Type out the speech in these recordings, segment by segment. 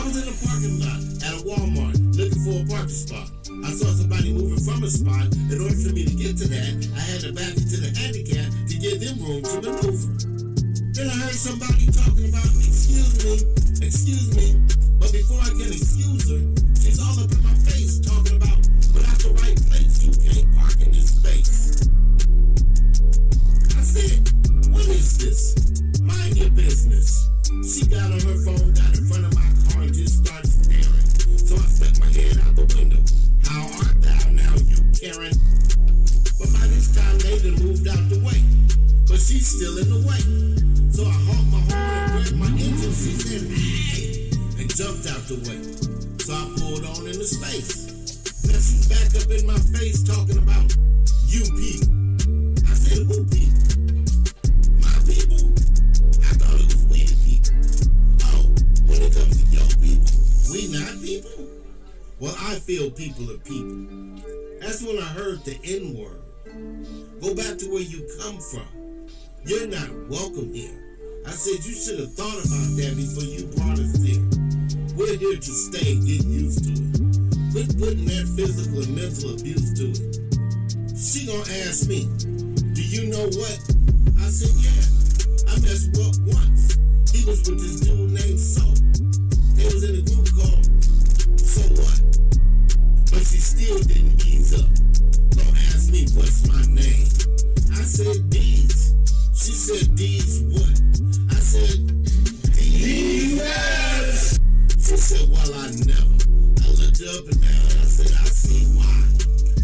was in the parking lot at a Walmart looking for a parking spot. I saw somebody moving from a spot. In order for me to get to that, I had to back into the handicap to give them room to maneuver. Then I heard somebody talking about, excuse me, but before I can excuse her, she's all up in my face talking about, without the right place, you can't park in this space. I said, what is this? Mind your business. She got on her phone, got in front of my car and just started staring. So I stuck my head out the window. How art thou now, you Karen? But by this time they done moved out the way. But she's still in the way. So I honked my horn and grabbed my engine. She said, hey, and jumped out the way. So I pulled on into space. Now she's back up in my face talking about you people. I said, who people? My people? I thought it was we the people. Oh, when it comes to your people, we not people? Well, I feel people are people. That's when I heard the N-word. Go back to where you come from. You're not welcome here. I said you should have thought about that before you brought us here. We're here to stay and get used to it. Quit putting that physical and mental abuse to it. She gonna ask me, do you know what? I said, yeah. I messed up once. He was with this dude named So. They was in a group called So What? But she still didn't ease up. Gonna ask me what's my name. I said D's. She said D's what? I said D's. She said, well, I never. I looked up and down and I said, I see why.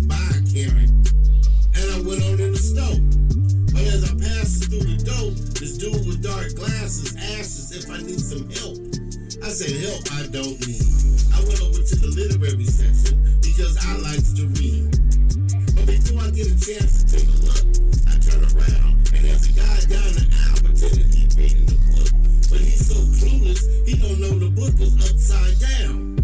Bye, Karen. And I went on in the store. But as I passed through the door, this dude with dark glasses asked us if I need some help. I said, help I don't need. I went over to the literary section because I like to read. But before I get a chance to take a look, I turn around and there's a guy down the aisle pretending he's reading the book. But he's so clueless, he don't know the book is upside down.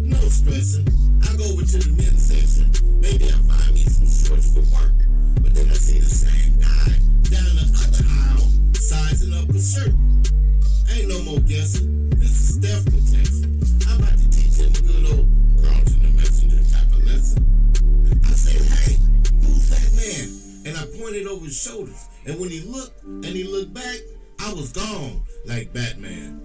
No stressing. I go over to the men's section. Maybe I'll find me some shorts for work. But then I see the same guy down the other aisle sizing up a shirt. Ain't no more guessing. This is theft protection. I'm about to teach him a good old Carlton the Messenger type of lesson. I said, hey, who's that man? And I pointed over his shoulders. And when he looked back, I was gone like Batman.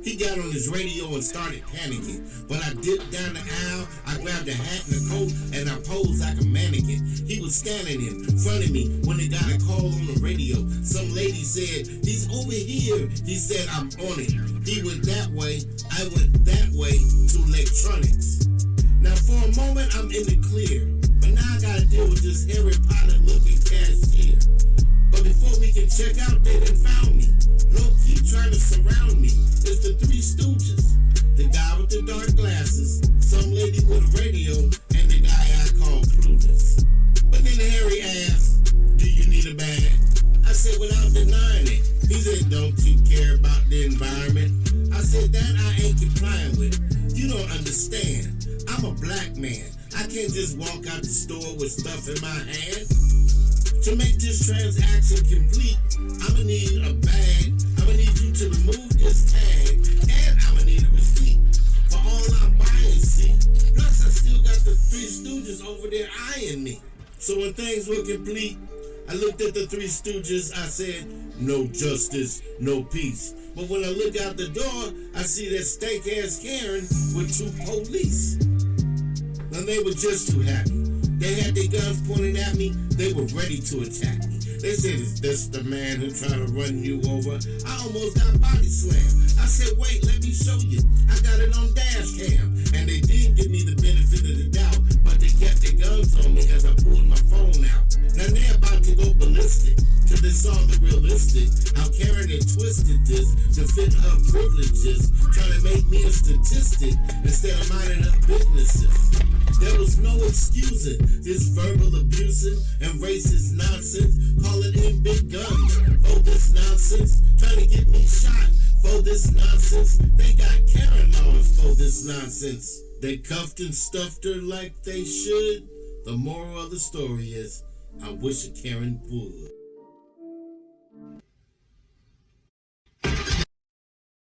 He got on his radio and started panicking. But I dipped down the aisle, I grabbed a hat and a coat, and I posed like a mannequin. He was standing in front of me when they got a call on the radio. Some lady said, he's over here. He said, I'm on it. He went that way, I went that way to electronics. Now for a moment, I'm in the clear. But now I gotta deal with this Harry Potter looking cashier. But before we can check out, they done found me. Look, keep trying to surround me. It's the Three Stooges. The guy with the dark glasses, some lady with a radio, and the guy I call Clueless. But then Harry asked, do you need a bag? I said without denying it. He said, don't you care about the environment? I said, that I ain't complying with. You don't understand. I'm a black man. I can't just walk out the store with stuff in my hand. To make this transaction complete, I'ma need a bag, I'ma need you to remove this tag, and I'ma need a receipt for all I'm buying, see? Plus, I still got the Three Stooges over there eyeing me. So when things were complete, I looked at the Three Stooges, I said, no justice, no peace. But when I look out the door, I see that stank-ass Karen with two police. Now they were just too happy. They had their guns pointed at me. They were ready to attack me. They said, is this the man who tried to run you over? I almost got body slammed. I said, wait, let me show you. I got it on dash cam. And they did give me the benefit of the doubt, but they kept their guns on me as I pulled my phone out. Now they're about to go ballistic till they saw the realistic. How Karen had twisted this to fit her privileges, trying to make me a statistic instead of minding her businesses. There was no excusing this verbal abusing and racist nonsense. Calling in big guns for this nonsense. Trying to get me shot for this nonsense. They got Karen laws for this nonsense. They cuffed and stuffed her like they should. The moral of the story is, I wish a Karen would.